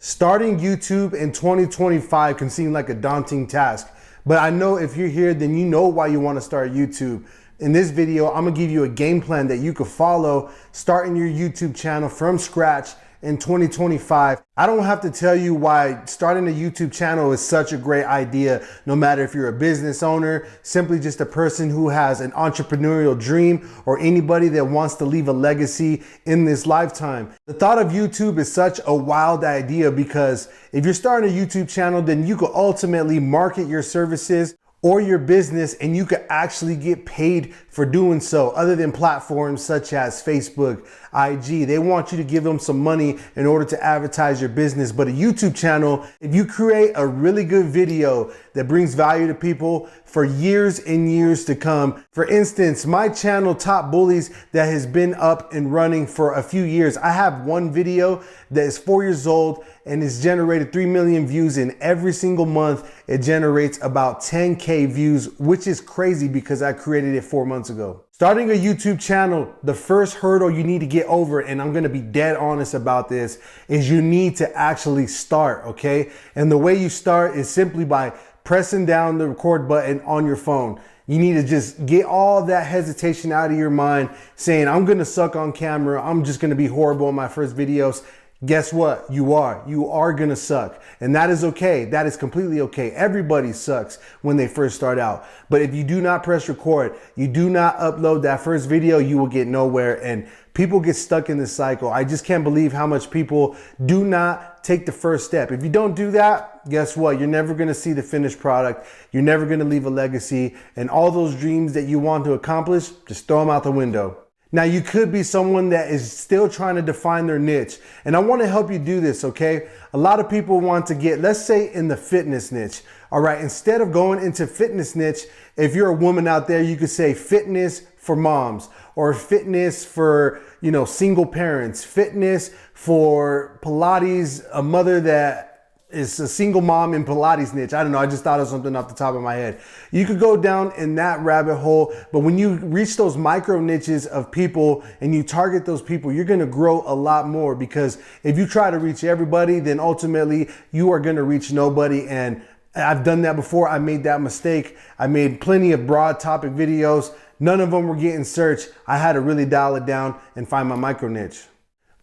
Starting YouTube in 2025 can seem like a daunting task, but I know if you're here, then you know why you want to start YouTube. In this video, I'm gonna give you a game plan that you could follow starting your YouTube channel from scratch in 2025. I don't have to tell you why starting a YouTube channel is such a great idea, no matter if you're a business owner, simply just a person who has an entrepreneurial dream, or anybody that wants to leave a legacy in this lifetime. The thought of YouTube is such a wild idea because if you're starting a YouTube channel, then you could ultimately market your services or your business, and you could actually get paid for doing so, other than platforms such as Facebook, IG. They want you to give them some money in order to advertise your business. But a YouTube channel, if you create a really good video that brings value to people for years and years to come. For instance, my channel, Top Bullies, that has been up and running for a few years. I have one video that is 4 years old and it's generated 3 million views, and every single month it generates about 10K views, which is crazy because I created it 4 months ago. Starting a YouTube channel, the first hurdle you need to get over, and I'm gonna be dead honest about this, is you need to actually start, okay? And the way you start is simply by pressing down the record button on your phone. You need to just get all that hesitation out of your mind, saying, I'm gonna suck on camera, I'm just gonna be horrible in my first videos. Guess what? You are gonna suck. And that is okay. That is completely okay. Everybody sucks when they first start out. But if you do not press record, you do not upload that first video, you will get nowhere. And people get stuck in this cycle. I just can't believe how much people do not take the first step. If you don't do that, guess what? You're never gonna see the finished product. You're never gonna leave a legacy. And all those dreams that you want to accomplish, just throw them out the window. Now, you could be someone that is still trying to define their niche, and I want to help you do this, okay? A lot of people want to get, let's say, in the fitness niche. All right, instead of going into fitness niche, if you're a woman out there, you could say fitness for moms, or fitness for, single parents, fitness for Pilates, a mother that is a single mom in Pilates niche. I don't know. I just thought of something off the top of my head. You could go down in that rabbit hole, but when you reach those micro niches of people and you target those people, you're going to grow a lot more, because if you try to reach everybody, then ultimately you are going to reach nobody. And I've done that before. I made that mistake. I made plenty of broad topic videos. None of them were getting searched. I had to really dial it down and find my micro niche.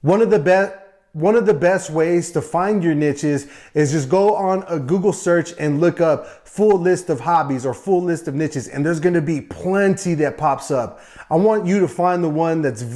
One of the best ways to find your niches is just go on a Google search and look up full list of hobbies or full list of niches, and there's going to be plenty that pops up. I want you to find the one that's it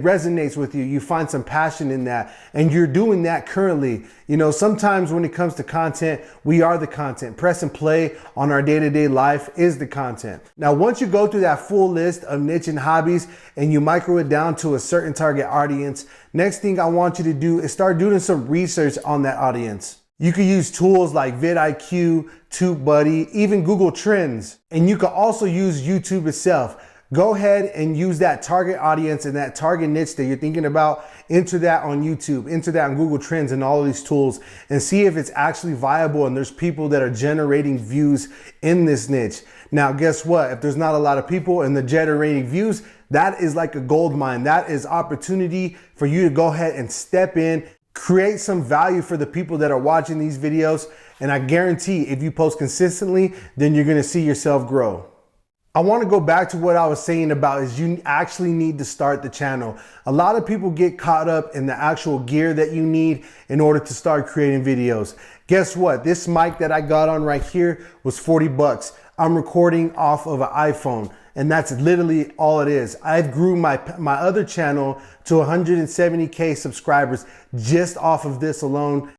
resonates with you. You find some passion in that, and you're doing that currently. Sometimes when it comes to content, we are the content. Press and play on our day-to-day life is the content. Now, once you go through that full list of niche and hobbies and you micro it down to a certain target audience, next thing I want you to do is start doing some research on that audience. You can use tools like vidIQ, TubeBuddy, even Google Trends. And you can also use YouTube itself. Go ahead and use that target audience and that target niche that you're thinking about, enter that on YouTube, enter that on Google Trends and all of these tools, and see if it's actually viable and there's people that are generating views in this niche. Now, guess what? If there's not a lot of people and they're generating views, that is like a gold mine. That is opportunity for you to go ahead and step in, create some value for the people that are watching these videos. And I guarantee if you post consistently, then you're gonna see yourself grow. I want to go back to what I was saying about is you actually need to start the channel. A lot of people get caught up in the actual gear that you need in order to start creating videos. Guess what? This mic that I got on right here was 40 bucks. I'm recording off of an iPhone, and that's literally all it is. I've grew my other channel to 170K subscribers just off of this alone.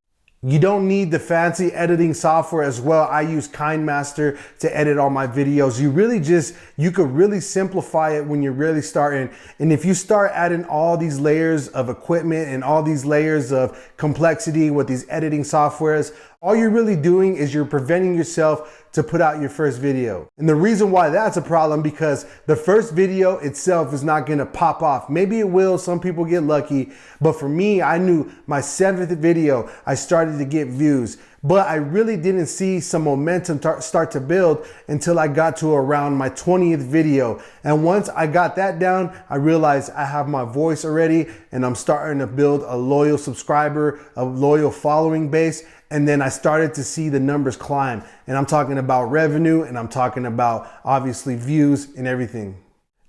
You don't need the fancy editing software as well. I use KineMaster to edit all my videos. You could really simplify it when you're really starting. And if you start adding all these layers of equipment and all these layers of complexity with these editing softwares, all you're really doing is you're preventing yourself to put out your first video. And the reason why that's a problem, because the first video itself is not gonna pop off. Maybe it will, some people get lucky, but for me, I knew my 7th video, I started to get views. but I really didn't see some momentum start to build until I got to around my 20th video. And once I got that down, I realized I have my voice already and I'm starting to build a loyal subscriber, a loyal following base. And then I started to see the numbers climb, and I'm talking about revenue, and I'm talking about obviously views and everything.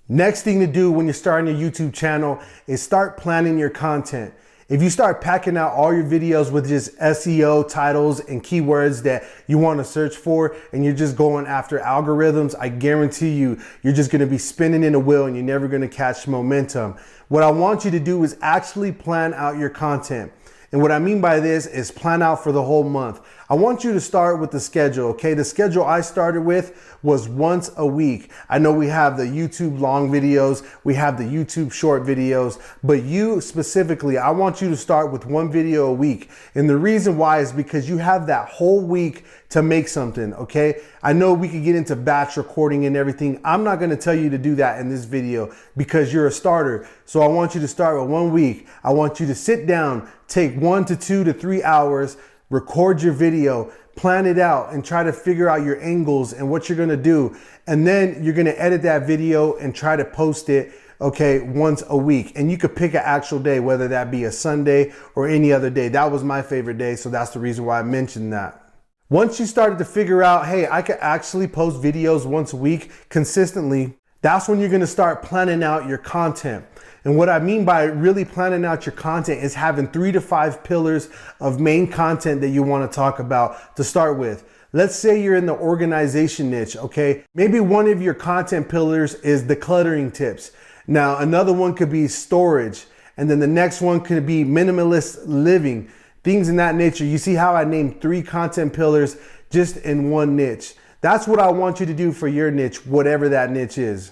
Next thing to do when you're starting a YouTube channel is start planning your content. If you start packing out all your videos with just SEO titles and keywords that you want to search for, and you're just going after algorithms, I guarantee you, you're just going to be spinning in a wheel and you're never going to catch momentum. What I want you to do is actually plan out your content. And what I mean by this is plan out for the whole month. I want you to start with the schedule, okay? The schedule I started with was once a week. I know we have the YouTube long videos, we have the YouTube short videos, but you specifically, I want you to start with one video a week. And the reason why is because you have that whole week to make something, okay? I know we could get into batch recording and everything. I'm not gonna tell you to do that in this video because you're a starter. So I want you to start with 1 week. I want you to sit down, take 1 to 2 to 3 hours, record your video, plan it out, and try to figure out your angles and what you're gonna do. And then you're gonna edit that video and try to post it, okay, once a week. And you could pick an actual day, whether that be a Sunday or any other day. That was my favorite day, so that's the reason why I mentioned that. Once you started to figure out, hey, I could actually post videos once a week consistently, that's when you're gonna start planning out your content. And what I mean by really planning out your content is having 3 to 5 pillars of main content that you want to talk about to start with. Let's say you're in the organization niche, okay? Maybe one of your content pillars is decluttering tips. Now, another one could be storage. And then the next one could be minimalist living, things in that nature. You see how I named 3 content pillars just in one niche. That's what I want you to do for your niche, whatever that niche is.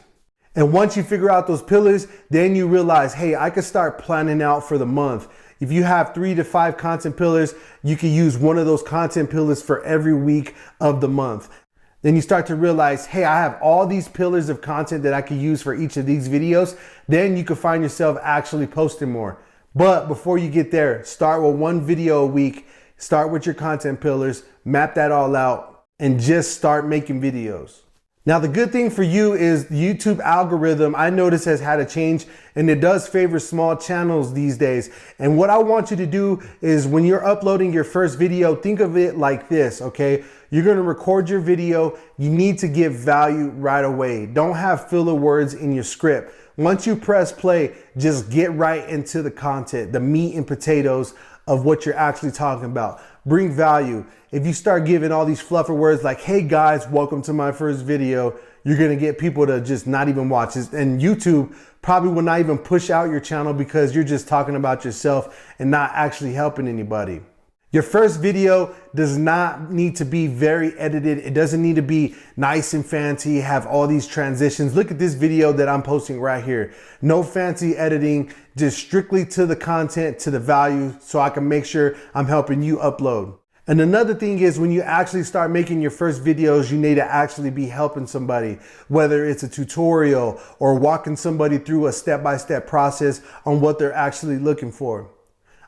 And once you figure out those pillars, then you realize, hey, I could start planning out for the month. If you have 3 to 5 content pillars, you can use one of those content pillars for every week of the month. Then you start to realize, hey, I have all these pillars of content that I could use for each of these videos. Then you can find yourself actually posting more. But before you get there, start with 1 video a week, start with your content pillars, map that all out, and just start making videos. Now, the good thing for you is the YouTube algorithm, I notice, has had a change, and it does favor small channels these days. And what I want you to do is when you're uploading your first video, think of it like this, okay? You're gonna record your video. You need to give value right away. Don't have filler words in your script. Once you press play, just get right into the content, the meat and potatoes of what you're actually talking about. Bring value. If you start giving all these fluffer words like, hey guys, welcome to my first video, you're gonna get people to just not even watch it. And YouTube probably will not even push out your channel because you're just talking about yourself and not actually helping anybody. Your first video does not need to be very edited. It doesn't need to be nice and fancy, have all these transitions. Look at this video that I'm posting right here. No fancy editing, just strictly to the content, to the value, so I can make sure I'm helping you upload. And another thing is when you actually start making your first videos, you need to actually be helping somebody, whether it's a tutorial or walking somebody through a step-by-step process on what they're actually looking for.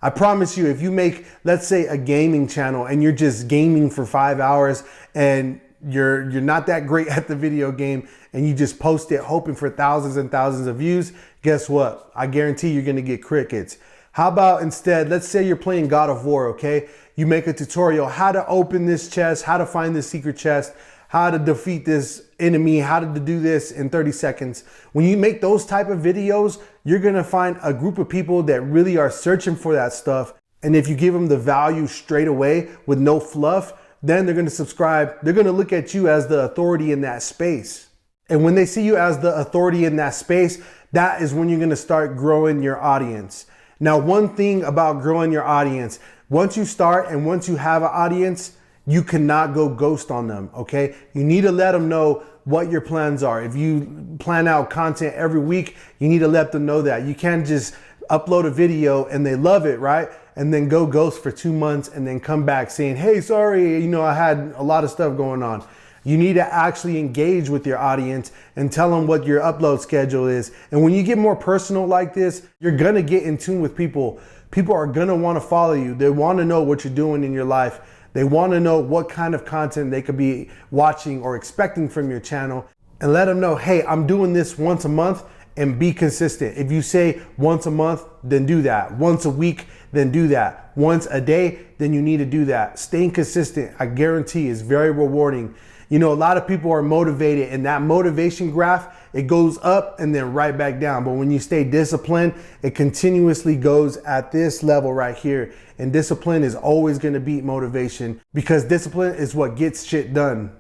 I promise you, if you make, let's say, a gaming channel and you're just gaming for 5 hours and you're not that great at the video game and you just post it hoping for thousands and thousands of views, guess what? I guarantee you're gonna get crickets. How about instead, let's say you're playing God of War, okay? You make a tutorial, how to open this chest, how to find this secret chest, how to defeat this enemy, how to do this in 30 seconds. When you make those type of videos, you're gonna find a group of people that really are searching for that stuff. And if you give them the value straight away with no fluff, then they're gonna subscribe. They're gonna look at you as the authority in that space. And when they see you as the authority in that space, that is when you're gonna start growing your audience. Now, one thing about growing your audience, once you start and once you have an audience, you cannot go ghost on them, okay? You need to let them know what your plans are. If you plan out content every week, you need to let them know that. You can't just upload a video and they love it, right? And then go ghost for 2 months and then come back saying, hey, sorry, I had a lot of stuff going on. You need to actually engage with your audience and tell them what your upload schedule is. And when you get more personal like this, you're gonna get in tune with people. People are gonna wanna follow you. They wanna know what you're doing in your life. They want to know what kind of content they could be watching or expecting from your channel, and let them know, hey, I'm doing this once a month, and be consistent. If you say once a month, then do that. Once a week, then do that. Once a day, then you need to do that. Staying consistent, I guarantee, is very rewarding. You know, a lot of people are motivated, and that motivation graph, it goes up and then right back down. But when you stay disciplined, it continuously goes at this level right here. And discipline is always gonna beat motivation, because discipline is what gets shit done.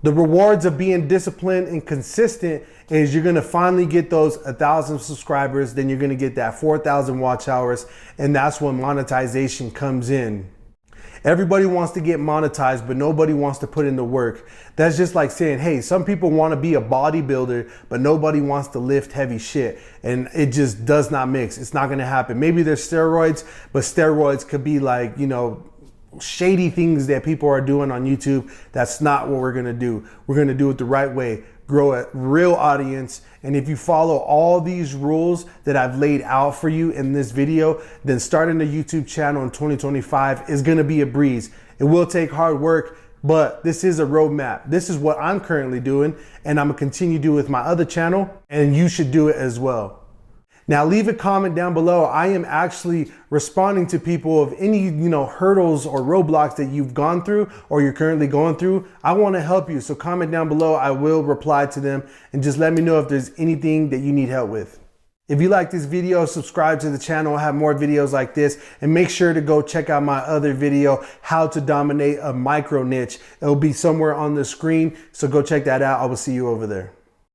The rewards of being disciplined and consistent is you're gonna finally get those 1,000 subscribers, then you're gonna get that 4,000 watch hours, and that's when monetization comes in. Everybody wants to get monetized, but nobody wants to put in the work. That's just like saying, hey, some people want to be a bodybuilder, but nobody wants to lift heavy shit. And it just does not mix. It's not gonna happen. Maybe there's steroids, but steroids could be like, you know, shady things that people are doing on YouTube. That's not what we're gonna do. We're gonna do it the right way, grow a real audience. And if you follow all these rules that I've laid out for you in this video, then starting a YouTube channel in 2025 is gonna be a breeze. It will take hard work, but this is a roadmap. This is what I'm currently doing, and I'm gonna continue to do with my other channel, and you should do it as well. Now leave a comment down below. I am actually responding to people of any, hurdles or roadblocks that you've gone through or you're currently going through. I want to help you. So comment down below. I will reply to them, and just let me know if there's anything that you need help with. If you like this video, subscribe to the channel. I have more videos like this, and make sure to go check out my other video, how to dominate a micro niche. It'll be somewhere on the screen. So go check that out. I will see you over there.